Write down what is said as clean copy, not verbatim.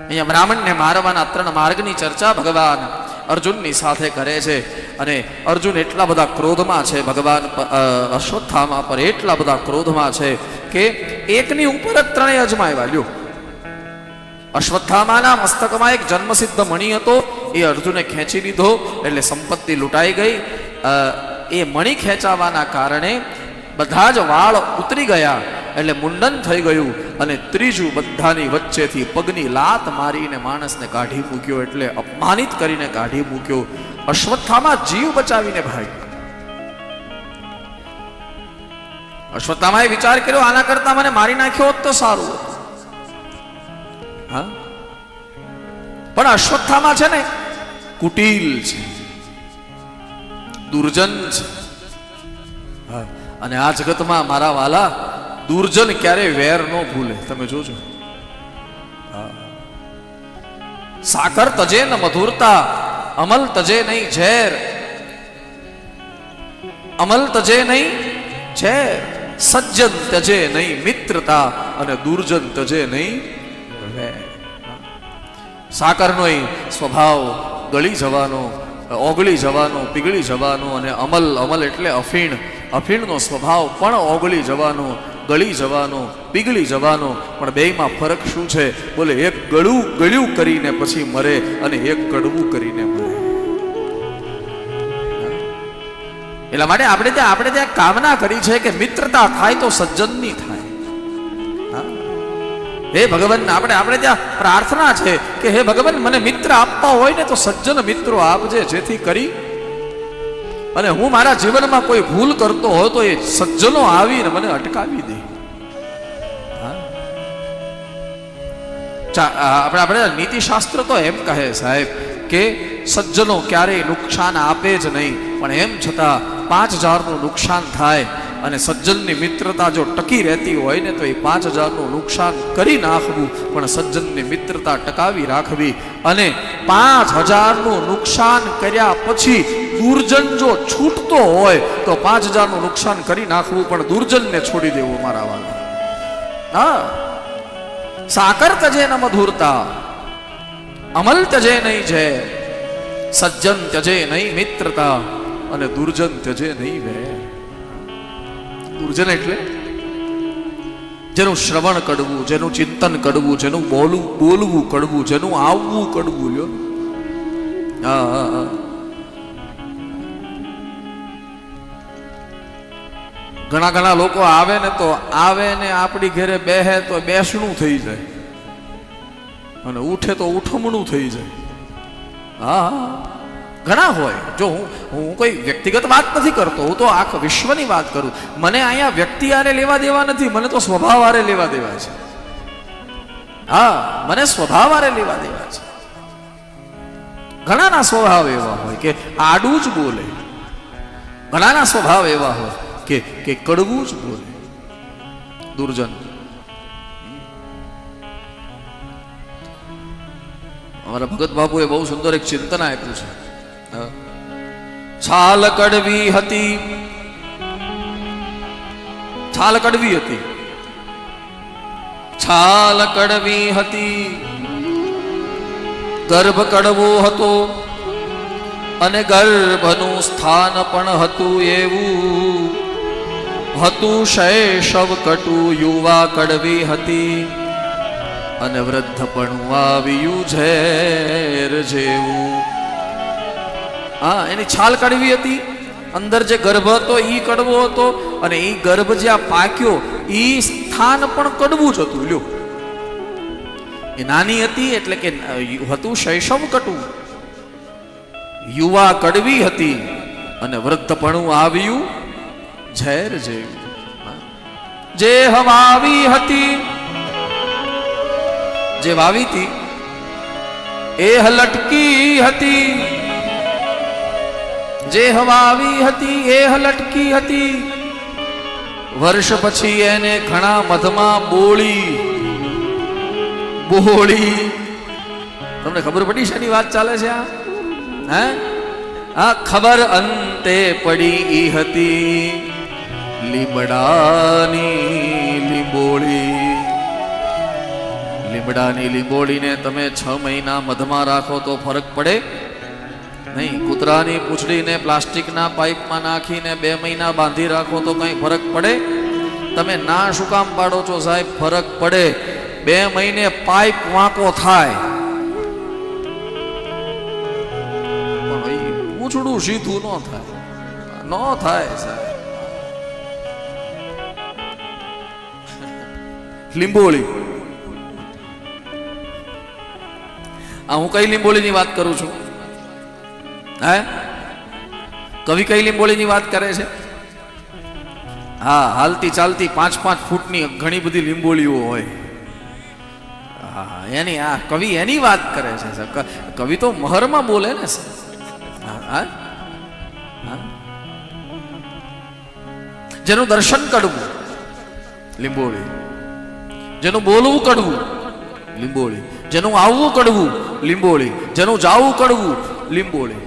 અહીંયા બ્રાહ્મણને મારવાના 3 માર્ગની ચર્ચા ભગવાન અર્જુનની સાથે કરે છે. અને અર્જુન એટલા બધા ક્રોધમાં છે ભગવાન અશ્વત્થામા પર, એટલા બધા ક્રોધમાં છે કે એકની ઉપર જ 3 અજમાવ્યા. લ્યો, અશ્વત્થામાના મસ્તકમાં એક જન્મસિદ્ધ મણિ હતો, એ અર્જુને ખેંચી લીધો એટલે સંપત્તિ લૂંટાઈ ગઈ. એ મણિ ખેંચાવાના કારણે બધા જ વાળ ઉતરી ગયા એટલે મુંડન થઈ ગયું. અને ત્રીજું, બધાની વચ્ચેથી પગની લાત મારીને માણસને કાઢી મૂક્યો, એટલે અપમાનિત કરીને કાઢી મૂક્યો. અશ્વત્થામા જીવ બચાવીને ભાગ્યો. અશ્વત્થામાએ વિચાર કર્યો, આના કરતા મને મારી નાખ્યો હોત તો સારું હતું. હા, પણ અશ્વત્થામા છે ને કુટિલ છે, દુર્જન છે. અને આ જગતમાં મારા વાલા દુર્જન ક્યારે વેર ન ભૂલે, તમે જોજો. સાકર તજે ન મધુરતા, અમલ તજે નહીં ઝેર. અમલ તજે નહીં ઝેર, સજ્જન તજે નહીં મિત્રતા, અને દુર્જન તજે નહીં વેર. સાકરનો સ્વભાવ ગળી જવાનો, ઓગળી જવાનો, પીગળી જવાનો. અને અમલ એટલે અફીણ, અફીણનો સ્વભાવ પણ ઓગળી જવાનો, ગળી જવાનો, પીગળી જવાનો. પણ બેયમાં ફરક શું છે? બોલે, એક ગળ્યું કરીને પછી મરે અને એક કડવું કરીને મરે. એટલા માટે આપણે ત્યાં કામના કરી છે કે મિત્રતા થાય તો સજ્જનની થાય. હે ભગવાન, આપણે ત્યાં પ્રાર્થના છે કે હે ભગવાન, મને મિત્ર આપવા હોય ને તો સજ્જન મિત્રો આપજે, જેથી કરી અને હું મારા જીવનમાં કોઈ ભૂલ કરતો હોય તો એ સજ્જનો આવીને મને અટકાવી દે. આપણે નીતિશાસ્ત્ર તો એમ કહે સાહેબ કે સજ્જનો ક્યારેય નુકસાન આપે જ નહીં, પણ એમ છતાં 5000નું નુકસાન થાય અને સજ્જનની મિત્રતા જો ટકી રહેતી હોય ને તો એ 5000નું નુકસાન કરી નાખવું, પણ સજ્જનની મિત્રતા ટકાવી રાખવી. અને 5000નું નુકસાન કર્યા પછી દુર્જન જો છૂટતો હોય તો 5000નું નુકસાન કરી નાખવું, પણ દુર્જનને છોડી દેવું મારા વાલા. હા, સાકર તજે ન મધુરતા, અમલ તજે નહીં ઝેર, સજ્જન તજે નહીં મિત્રતા, અને દુર્જન તજે નહીં વેર. દુર્જન એટલે જેનું શ્રવણ કડવું, જેનું ચિંતન કડવું, જેનું બોલવું કડવું, જેનું આવવું કડવું. લ્યો, ઘણા લોકો આવે ને તો આવે ને આપણી ઘરે બેહે તો બેસણું થઈ જાય અને ઉઠે તો ઉઠમણું થઈ જાય. હા, ઘણા હોય. જો હું કોઈ વ્યક્તિગત વાત નથી કરતો, હું તો આખા વિશ્વની વાત કરું. મને અહીંયા વ્યક્તિ આરે લેવા દેવા નથી, મને તો સ્વભાવ આરે લેવા દેવા છે. હા, મને સ્વભાવ આરે લેવા દેવા છે. ઘણાના સ્વભાવ એવા હોય કે આડું જ બોલે, ઘણાના સ્વભાવ એવા હોય કે કડવું જ બોલે. દુર્જન. અમારા ભગત બાપુએ બહુ સુંદર એક ચિંતન આપ્યું છે. છાલ કડવી હતી, છાલ કડવી હતી, છાલ કડવી હતી, ગર્ભ કડવો હતો, અને ગર્ભનું સ્થાન પણ હતું એવું હતું. શૈશવ કટુ, યુવા કડવી હતી, અને વૃદ્ધપણું આવ્યું ઝેર જેવું. હા, એની છાલ કડવી હતી, અંદર જે ગર્ભ હતો એ કડવો હતો, અને એ ગર્ભ જ્યાં પાક્યો એ સ્થાન પણ કડવું જ હતું. લ્યો, એ નાની હતી એટલે કે હતું શૈશવ કટુ, યુવા કડવી હતી, અને વૃદ્ધપણું આવ્યું ઝેર જેવું. જે હવાવી હતી, જે વાવી હતી એ હલટકી હતી, જે હવાવી હતી એ હલટકી હતી. વર્ષ પછી એને ઘણા મધમાં બોળી. તમને ખબર પડી શેની વાત ચાલે છે? આ ખબર અંતે પડી હતી લીમડાની લીંબોળી. લીમડાની લીંબોળીને તમે 6 મહિના મધમાં રાખો તો ફરક પડે નહીં. કૂતરાની પૂંછડીને પ્લાસ્ટિકના પાઇપમાં નાખીને 2 મહિના બાંધી રાખો તો કઈ ફરક પડે? તમે ના શું કામ પાડો છો સાહેબ? ફરક પડે. 2 મહિને પાઇપ વાંકો થાય પણ પૂંછડું સીધું ન થાય. ન થાય સાહેબ. લીંબોળી, આ હું કઈ લીંબોળીની વાત કરું છું? હે, કવિ કઈ લીંબોળીની વાત કરે છે? હા, હાલતી ચાલતી 5-5 ફૂટની ઘણી બધી લીંબોળીઓ હોય. હા, એની આ કવિ એની વાત કરે છે. કવિ તો મહરમાં બોલે ને. હા, જેનું દર્શન કડવું લીંબોળી, જેનું બોલવું કડવું લીંબોળી, જેનું આવવું કડવું લીંબોળી, જેનું જાવું કડવું લીંબોળી.